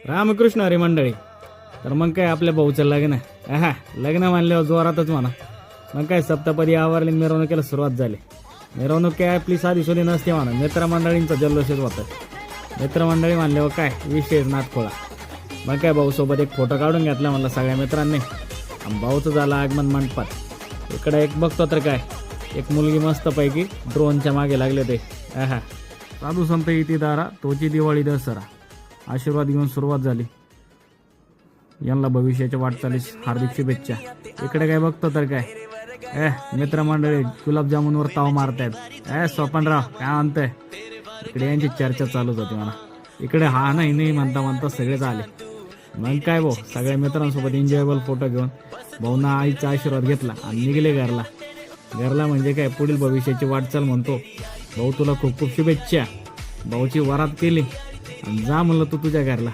रामकृष्ण हरी मंडळी. तर मग काय आपल्या भाऊचं लग्न. लग्न मानल्यावर जोरातच म्हणा. मग काय सप्तपदी आवरली, मिरवणुकीला सुरुवात झाली. मिरवणूक काय आपली साधी सोधी नसते म्हणा, मित्रमंडळींचा जल्लोषच होतं. मित्रमंडळी मानल्यावर काय विशेष नाटखोळा. मग काय भाऊसोबत एक फोटो काढून घेतला म्हणलं सगळ्या मित्रांनी. आणि भाऊचं झालं आगमन मंडपात. इकडे एक बघतो तर काय, एक मुलगी मस्तपैकी ड्रोनच्या मागे लागले ते. साधू संत इतिदारा तोची दिवाळी दसरा आशीर्वाद घेऊन सुरुवात झाली. यांना भविष्याच्या वाटचालीस हार्दिक शुभेच्छा. इकडे काय बघतो तर काय, मित्रमंडळी गुलाबजामुनवर ताव मारतायत. स्वपनराव काय म्हणतंय, इकडे यांची चर्चा चालूच होती म्हणा. इकडे हा नाही म्हणता म्हणता सगळेच आले. मग काय भाऊ सगळ्या मित्रांसोबत एन्जॉयबल फोटो घेऊन भाऊना आईचा आशीर्वाद घेतला आणि निघले घरला म्हणजे काय पुढील भविष्याची वाटचाल म्हणतो. भाऊ तुला खूप खूप शुभेच्छा. भाऊची वरात केली आणि जा म्हणलं तू तुझ्या घरला.